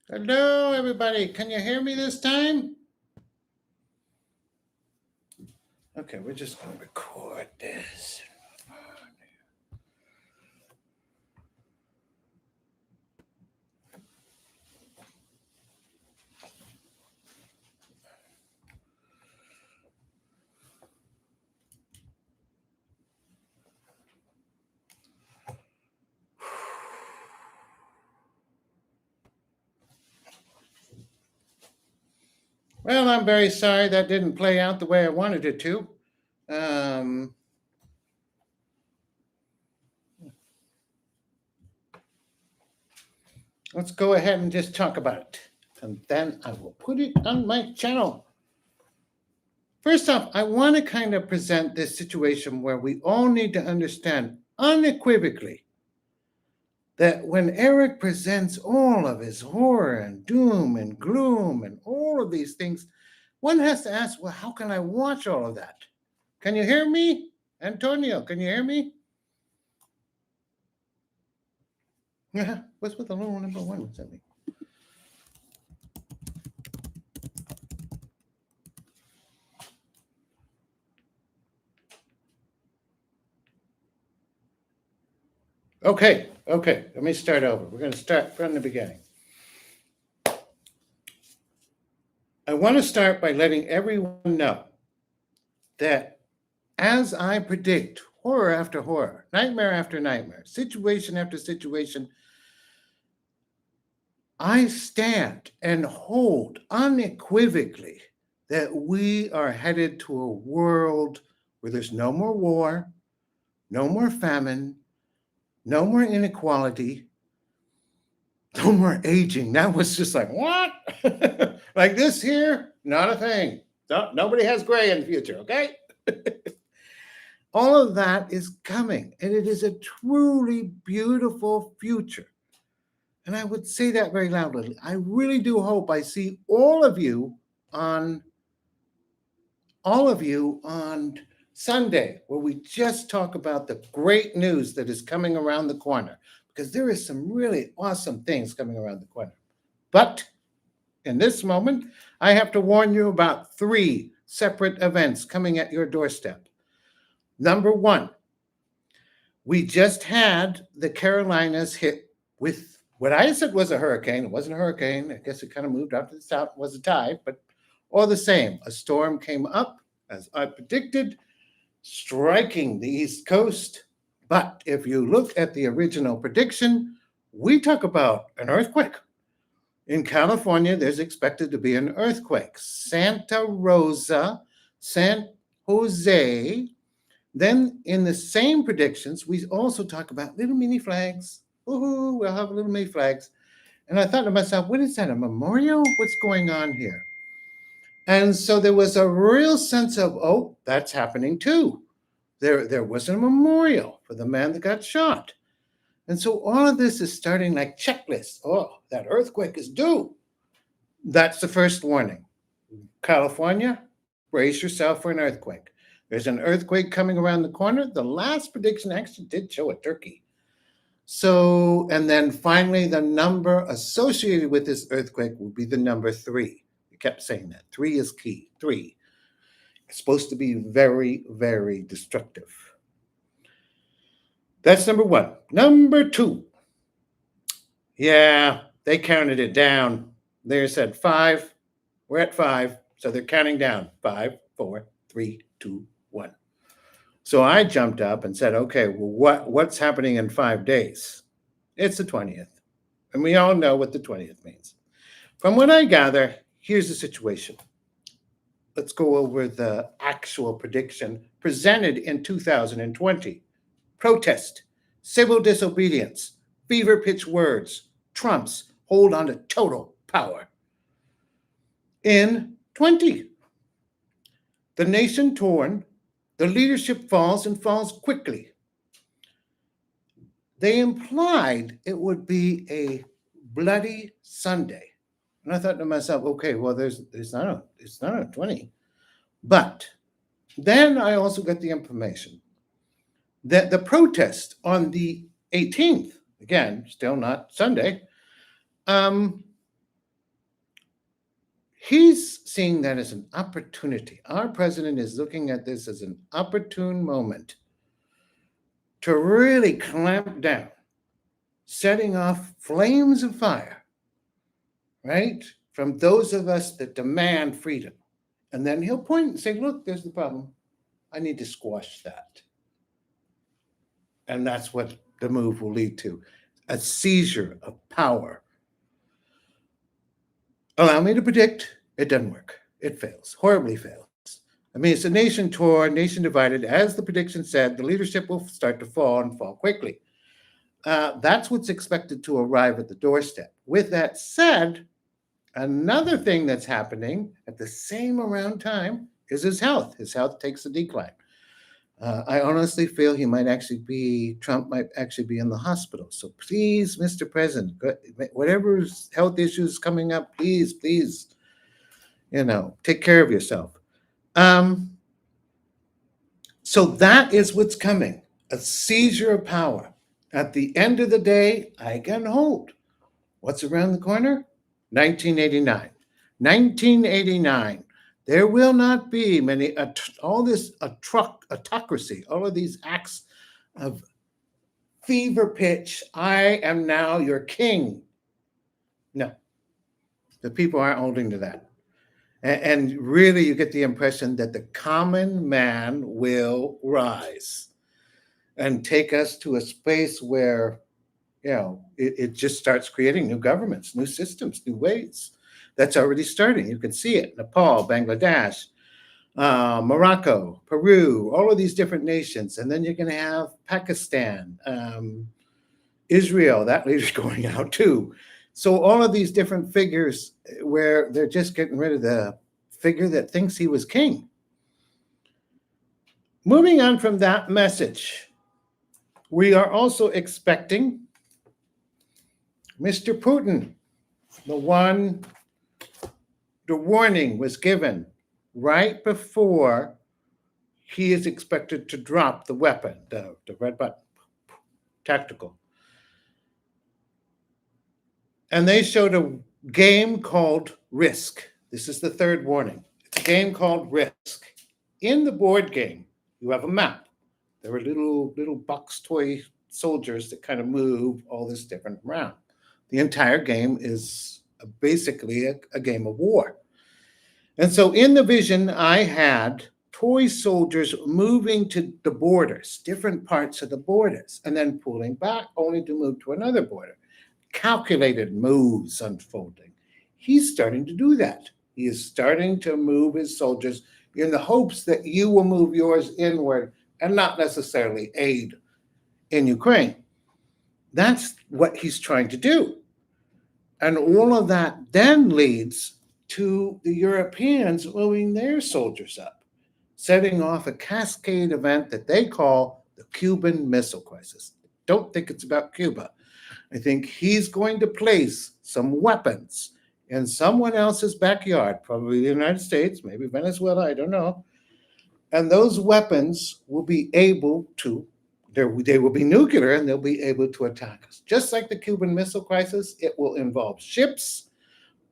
Hello, everybody. Can you hear me this time? Okay, we're just going to record this. Well, I'm very sorry that didn't play out the way I wanted it to. Let's go ahead and just talk about it. And then I will put it on my channel. First off, I want to kind of present this situation where we all need to understand unequivocally that when Eric presents all of his horror and doom and gloom and all of these things, one has to ask, well, how can I watch all of that? Can you hear me? Antonio, can you hear me? Yeah, what's with the little number one? What's that mean? Okay, let me start over. We're going to start from the beginning. I want to start by letting everyone know that as I predict horror after horror, nightmare after nightmare, situation after situation, I stand and hold unequivocally that we are headed to a world where there's no more war, no more famine, no more inequality, no more aging. That was just like, what? Like this here? Not a thing. No, nobody has gray in the future, okay? All of that is coming, and it is a truly beautiful future. And I would say that very loudly. I really do hope I see all of you on Sunday, where we just talk about the great news that is coming around the corner, because there is some really awesome things coming around the corner. But in this moment, I have to warn you about 3 separate events coming at your doorstep. Number 1, we just had the Carolinas hit with what I said was a hurricane. It wasn't a hurricane. I guess it kind of moved out to the south. It was a tide, but all the same, a storm came up, as I predicted, striking the East Coast. But if you look at the original prediction, we talk about an earthquake. In California, there's expected to be an earthquake. Santa Rosa, San Jose. Then in the same predictions, we also talk about little mini flags. Woohoo, we'll have little mini flags. And I thought to myself, what is that, a memorial? What's going on here? And so there was a real sense of, oh, that's happening too. There was a memorial for the man that got shot. And so all of this is starting like checklists. Oh, that earthquake is due. That's the first warning. California, brace yourself for an earthquake. There's an earthquake coming around the corner. The last prediction actually did show a Turkey. So, and then finally, the number associated with this earthquake will be the number 3. We kept saying that. 3 is key. 3. It's supposed to be very, very destructive. That's number 1. Number 2. Yeah, they counted it down. They said 5. We're at 5. So they're counting down. 5, 4, 3, 2, 1. So I jumped up and said, okay, well, what's happening in 5 days? It's the 20th. And we all know what the 20th means. From what I gather, here's the situation. Let's go over the actual prediction presented in 2020. Protest, civil disobedience, fever pitch words, Trump's hold on to total power. In 20, the nation torn, the leadership falls and falls quickly. They implied it would be a bloody Sunday. And I thought to myself, okay, well, it's not a 20. But then I also got the information that the protest on the 18th, again, still not Sunday, He's seeing that as an opportunity. Our president is looking at this as an opportune moment to really clamp down, setting off flames of fire, right? From those of us that demand freedom. And then he'll point and say, look, there's the problem. I need to squash that. And that's what the move will lead to, a seizure of power. Allow me to predict, it doesn't work. It fails, horribly fails. I mean, it's a nation torn, nation divided. As the prediction said, the leadership will start to fall and fall quickly. That's what's expected to arrive at the doorstep. With that said, another thing that's happening at the same around time is his health. His health takes a decline. I honestly feel Trump might actually be in the hospital. So please, Mr. President, whatever health issues coming up, please, take care of yourself. So that is what's coming, a seizure of power. At the end of the day, I can hold. What's around the corner? 1989. 1989. There will not be all this autocracy, all of these acts of fever pitch. I am now your king. No, the people aren't holding to that. And really, you get the impression that the common man will rise and take us to a space where, it just starts creating new governments, new systems, new ways. That's already starting. You can see it. Nepal, Bangladesh, Morocco, Peru, all of these different nations. And then you're going to have Pakistan, Israel, that leader's going out too. So all of these different figures where they're just getting rid of the figure that thinks he was king. Moving on from that message, we are also expecting Mr. Putin, the warning was given right before he is expected to drop the weapon, the red button, tactical. And they showed a game called Risk. This is the third warning. It's a game called Risk. In the board game, you have a map. There are little box toy soldiers that kind of move all this different around. The entire game is basically a game of war. And so in the vision, I had toy soldiers moving to the borders, different parts of the borders, and then pulling back only to move to another border. Calculated moves unfolding. He's starting to do that. He is starting to move his soldiers in the hopes that you will move yours inward and not necessarily aid in Ukraine. That's what he's trying to do. And all of that then leads to the Europeans moving their soldiers up, setting off a cascade event that they call the Cuban Missile Crisis. Don't think it's about Cuba. I think he's going to place some weapons in someone else's backyard, probably the United States, maybe Venezuela, I don't know. And those weapons will be able to, they will be nuclear and they'll be able to attack us. Just like the Cuban Missile Crisis, it will involve ships.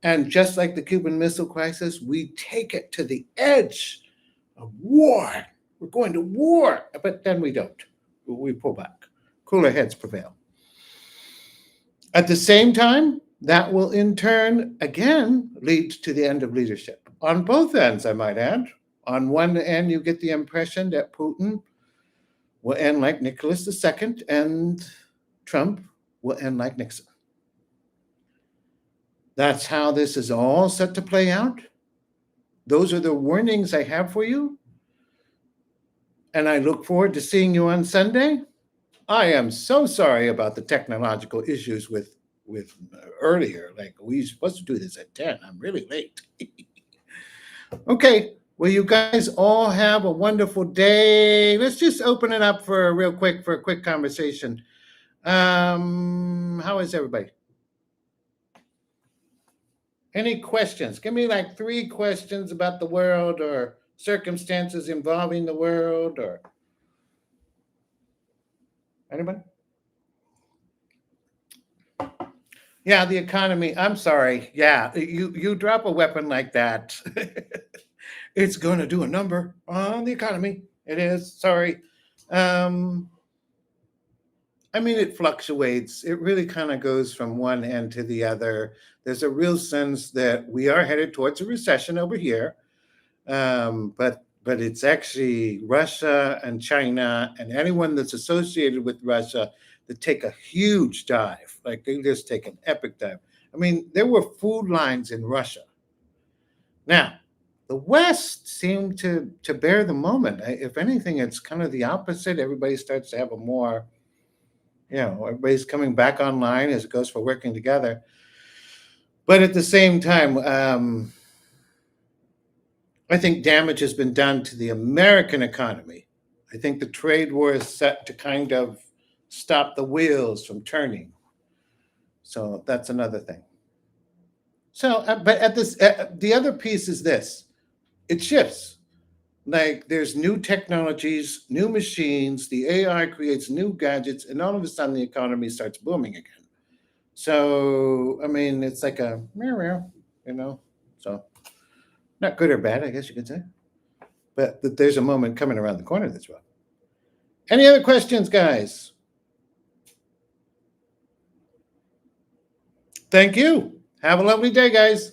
And just like the Cuban Missile Crisis, we take it to the edge of war. We're going to war, but then we don't. We pull back. Cooler heads prevail. At the same time, that will in turn, again, lead to the end of leadership. On both ends, I might add. On one end, you get the impression that Putin will end like Nicholas II and Trump will end like Nixon. That's how this is all set to play out. Those are the warnings I have for you. And I look forward to seeing you on Sunday. I am so sorry about the technological issues with earlier. Like, we were supposed to do this at 10. I'm really late. Okay. Well, you guys all have a wonderful day. Let's just open it up for a quick conversation. How is everybody? Any questions? Give me like 3 questions about the world or circumstances involving the world or anybody? Yeah, the economy. I'm sorry. Yeah, you drop a weapon like that, it's going to do a number on the economy. It is. Sorry. Um, I mean, it fluctuates. It really kind of goes from one end to the other. There's a real sense that we are headed towards a recession over here, but it's actually Russia and China and anyone that's associated with Russia that take a huge dive. Like they just take an epic dive. I mean, there were food lines in Russia. Now, the West seemed to bear the moment. If anything, it's kind of the opposite. Everybody starts to have a more, everybody's coming back online as it goes for working together. But at the same time, I think damage has been done to the American economy. I think the trade war is set to kind of stop the wheels from turning. So that's another thing. So, but at this, the other piece is this: it shifts. Like there's new technologies, new machines, the AI creates new gadgets, and all of a sudden the economy starts booming again. So, I mean, it's like a meow, meow, you know. So, not good or bad, I guess you could say. But there's a moment coming around the corner that's well. Any other questions, guys? Thank you. Have a lovely day, guys.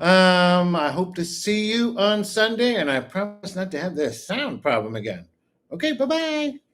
I hope to see you on Sunday, and I promise not to have this sound problem again. Okay, bye bye.